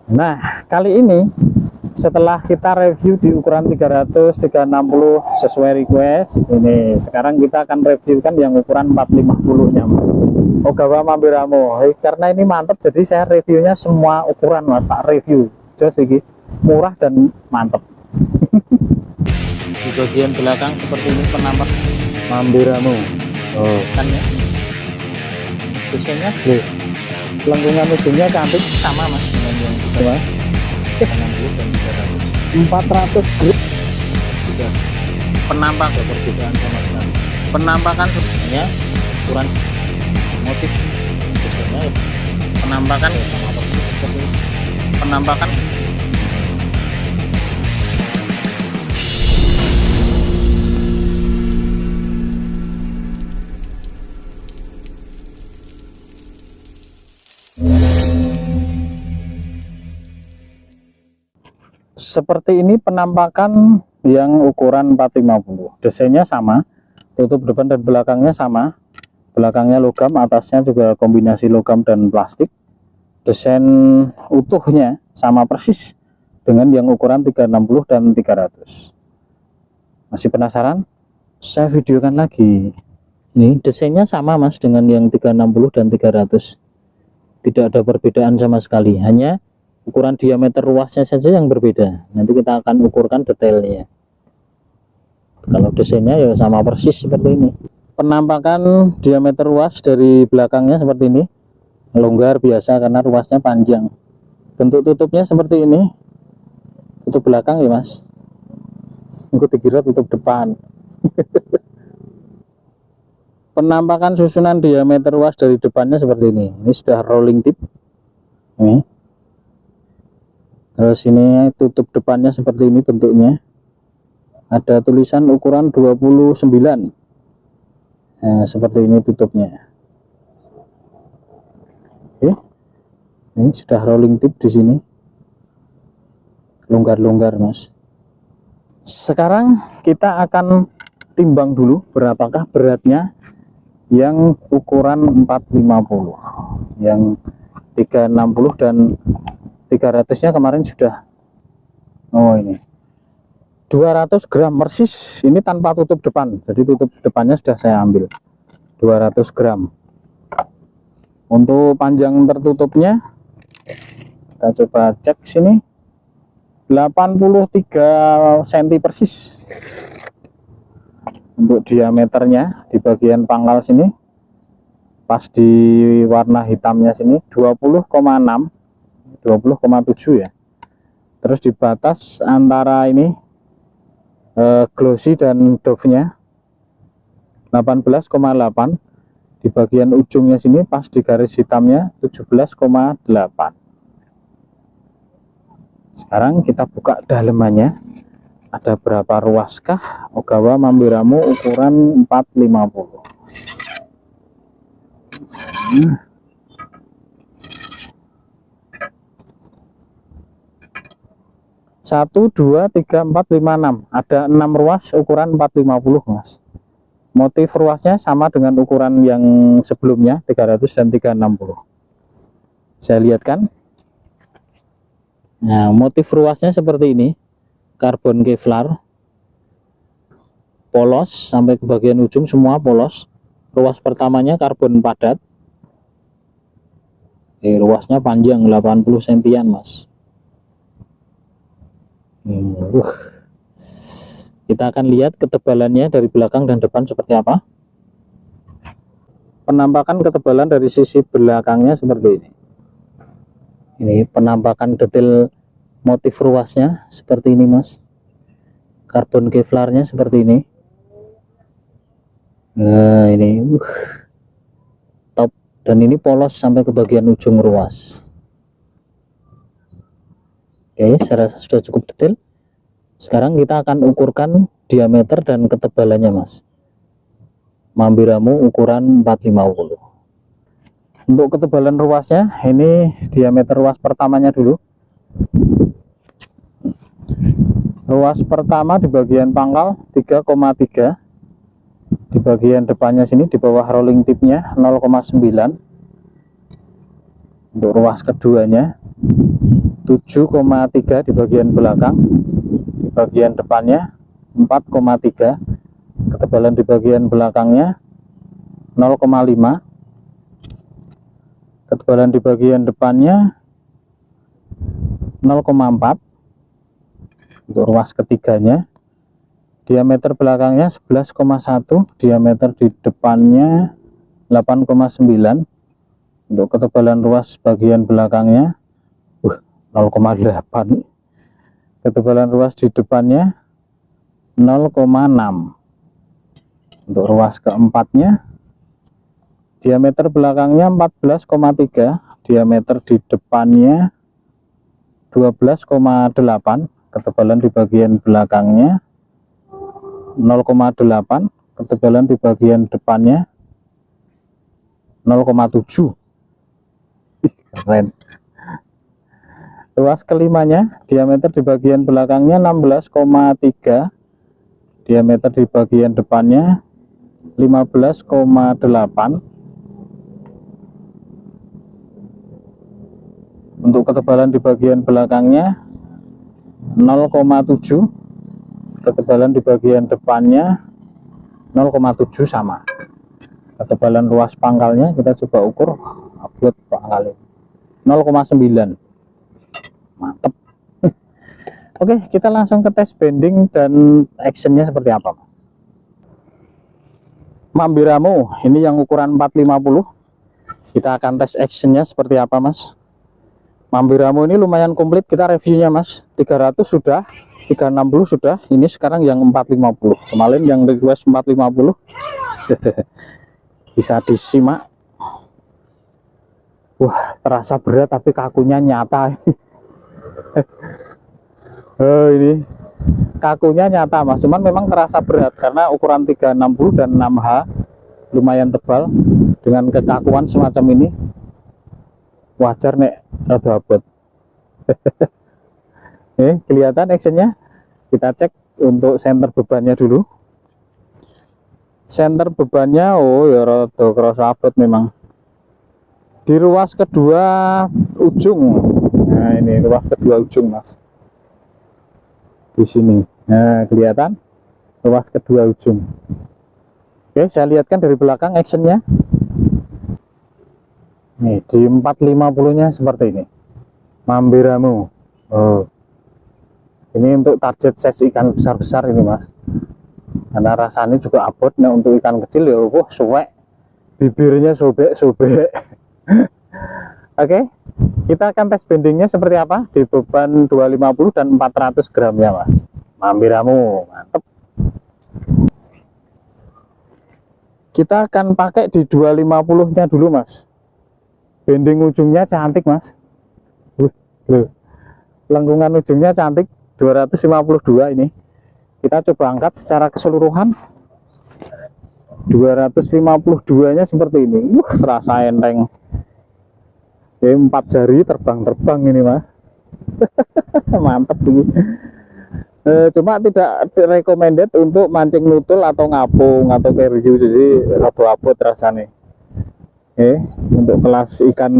Nah, kali ini setelah kita review di ukuran 300, 360 sesuai request, ini sekarang kita akan reviewkan yang ukuran 450 nya Ogawa Mambiramo. Karena ini mantep, jadi saya reviewnya semua ukuran mas, tak review jos ini murah dan mantep. Di bagian belakang seperti ini penampak Mambiramo. Oh kan ya, desainnya lengkungan ujungnya cantik, sama mas dengan yang kita 60 dan 300 400 grip sudah penampakan perbedaan sama sekali. Penampakan sebenarnya ukuran motif sebenarnya penampakan sama persis seperti penampakan seperti ini. Penampakan yang ukuran 450, desainnya sama, tutup depan dan belakangnya sama, belakangnya logam, atasnya juga kombinasi logam dan plastik. Desain utuhnya sama persis dengan yang ukuran 360 dan 300. Masih penasaran? Saya videokan lagi. Ini desainnya sama mas dengan yang 360 dan 300, tidak ada perbedaan sama sekali, hanya ukuran diameter ruasnya saja yang berbeda. Nanti kita akan ukurkan detailnya. Kalau desainnya ya sama persis seperti ini. Penampakan diameter ruas dari belakangnya seperti ini, longgar biasa karena ruasnya panjang. Bentuk tutupnya seperti ini, tutup belakang ya mas, aku dikira tutup depan. Penampakan susunan diameter ruas dari depannya seperti ini sudah rolling tip ini. Terus ini tutup depannya seperti ini bentuknya, ada tulisan ukuran 29. Nah, seperti ini tutupnya. Oke, ini sudah rolling tip di sini, longgar-longgar mas. Sekarang kita akan timbang dulu berapakah beratnya yang ukuran 450, yang 360 dan 300 nya kemarin sudah, oh ini 200 gram persis, ini tanpa tutup depan, jadi tutup depannya sudah saya ambil 200 gram. Untuk panjang tertutupnya kita coba cek sini, 83 cm persis. Untuk diameternya di bagian pangkal sini, pas di warna hitamnya sini 20,6, 20,7 ya. Terus di batas antara ini glossy dan dove nya 18,8, di bagian ujungnya sini pas di garis hitamnya 17,8. Sekarang kita buka dalemannya, ada berapa ruaskah Ogawa Mambiramo ukuran 450. 1, 2, 3, 4, 5, 6, ada 6 ruas ukuran 450 mas. Motif ruasnya sama dengan ukuran yang sebelumnya 300 dan 360. Saya lihatkan. Nah, motif ruasnya seperti ini, karbon kevlar, polos sampai ke bagian ujung semua polos. Ruas pertamanya karbon padat, ruasnya panjang 80 sentian mas. Kita akan lihat ketebalannya dari belakang dan depan seperti apa. Penampakan ketebalan dari sisi belakangnya seperti ini. Ini penampakan detail motif ruasnya seperti ini mas. Karbon kevlarnya seperti ini. Nah ini top, dan ini polos sampai ke bagian ujung ruas. Oke, saya rasa sudah cukup detail. Sekarang kita akan ukurkan diameter dan ketebalannya mas. Mambiramo ukuran 450. Untuk ketebalan ruasnya, ini diameter ruas pertamanya dulu. Ruas pertama di bagian pangkal 3,3, di bagian depannya sini di bawah rolling tipnya 0,9. Untuk ruas keduanya 7,3 di bagian belakang, di bagian depannya 4,3, ketebalan di bagian belakangnya 0,5, ketebalan di bagian depannya 0,4 untuk ruas ketiganya, diameter belakangnya 11,1, diameter di depannya 8,9, untuk ketebalan ruas bagian belakangnya 0,8, ketebalan ruas di depannya 0,6, untuk ruas keempatnya diameter belakangnya 14,3, diameter di depannya 12,8, ketebalan di bagian belakangnya 0,8, ketebalan di bagian depannya 0,7. Keren. Ruas kelimanya, diameter di bagian belakangnya 16,3, diameter di bagian depannya 15,8, untuk ketebalan di bagian belakangnya 0,7, ketebalan di bagian depannya 0,7 sama. Ketebalan ruas pangkalnya kita coba ukur, upload pangkalnya 0,9. Mantap. Oke, kita langsung ke tes bending dan actionnya seperti apa. Mambiramu ini yang ukuran 450, kita akan tes actionnya seperti apa mas. Mambiramu ini lumayan komplit, kita reviewnya mas, 300 sudah, 360 sudah, ini sekarang yang 450. Kemarin yang request 450 bisa disimak. Wah, terasa berat tapi kakunya nyata. Oh, ini kakunya nyata mas, cuman memang terasa berat karena ukuran 360 dan 6H lumayan tebal. Dengan kekakuan semacam ini wajar nek rada abot. Kelihatan actionnya. Kita cek untuk center bebannya dulu. Center bebannya oh ya rada kerasa abot memang. Di ruas kedua ujung, nah ini ruas kedua ujung mas, di sini, nah kelihatan ruas kedua ujung. Oke, saya lihatkan dari belakang actionnya. Nih di 450 nya seperti ini, Mambiramu. Oh, ini untuk target size ikan besar-besar ini mas, karena rasanya juga abot. Nah untuk ikan kecil ya wah suwek, bibirnya sobek-sobek. Oke, kita akan tes bendingnya seperti apa di beban 250 dan 400 gram ya mas. Mambiramu, mantep. Kita akan pakai di 250 nya dulu mas. Bending ujungnya cantik mas. Lengkungan ujungnya cantik, 252 ini. Kita coba angkat secara keseluruhan. 252 nya seperti ini. Serasa enteng. 4 jari terbang-terbang ini mas. Mantap ini. Cuma tidak recommended untuk mancing nutul atau ngapung atau keriu, jadi rada abot rasanya. Untuk kelas ikan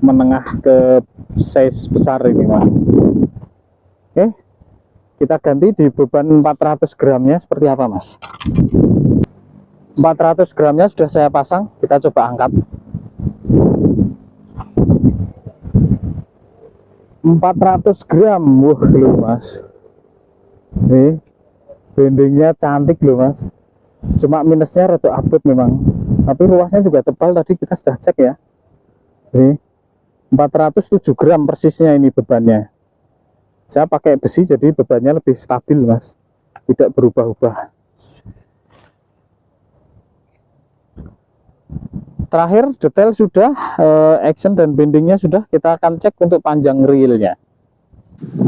menengah ke size besar ini mas. Kita ganti di beban 400 gramnya seperti apa mas. 400 gramnya sudah saya pasang, kita coba angkat. 400 gram, wah loh mas, nih bendingnya cantik loh mas. Cuma minusnya rada abot memang, tapi ruasnya juga tebal, tadi kita sudah cek ya. Nih 407 gram persisnya ini bebannya. Saya pakai besi jadi bebannya lebih stabil mas, tidak berubah-ubah. Terakhir detail sudah, action dan bendingnya sudah. Kita akan cek untuk panjang reelnya.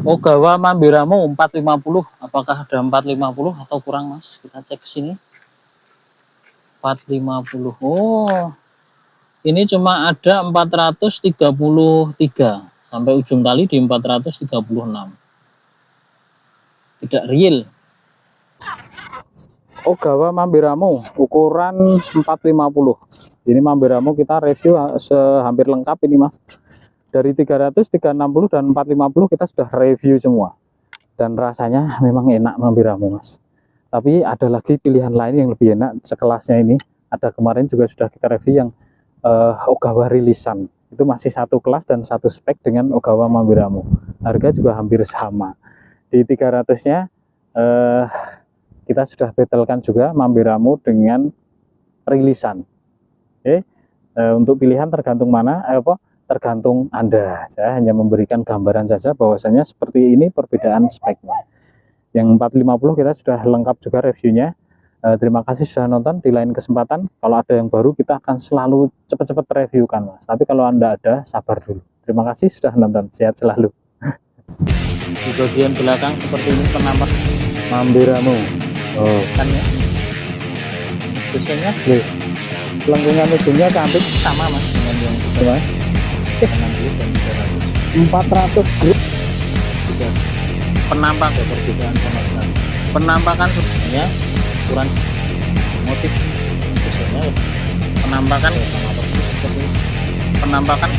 Ogawa Mambiramu 450, apakah ada 450 atau kurang mas? Kita cek ke sini. 450. Oh, ini cuma ada 433 sampai ujung tali di 436. Tidak real. Ogawa Mambiramu ukuran 450. Ini Mambiramu kita review hampir lengkap ini mas, Dari 300, 360 dan 450 kita sudah review semua. Dan rasanya memang enak Mambiramu, Mas. Tapi ada lagi pilihan lain yang lebih enak sekelasnya ini. Ada kemarin juga sudah kita review yang Ogawa rilisan. Itu masih satu kelas dan satu spek dengan Ogawa Mambiramu. Harga juga hampir sama. Di 300-nya kita sudah battlekan juga Mambiramu dengan rilisan. Oke. Untuk pilihan tergantung mana, tergantung Anda. Saya hanya memberikan gambaran saja bahwasanya seperti ini perbedaan speknya. Yang 450 kita sudah lengkap juga reviewnya. Terima kasih sudah nonton. Di lain kesempatan kalau ada yang baru kita akan selalu cepat-cepat reviewkan, Mas. Tapi kalau Anda ada, sabar dulu. Terima kasih sudah nonton. Sehat selalu. Di bagian belakang seperti ini penampak Mambiramu. Oh, kan ya. Desainnya lengkungan ujungnya cantik sama, Mas, dengan yang sebelumnya. 60 dan 400 grip. Penampak ya, perbedaan sama sekali. Penampakan sebenarnya ukuran motif desainnya penampakan ya sama persis seperti penampakan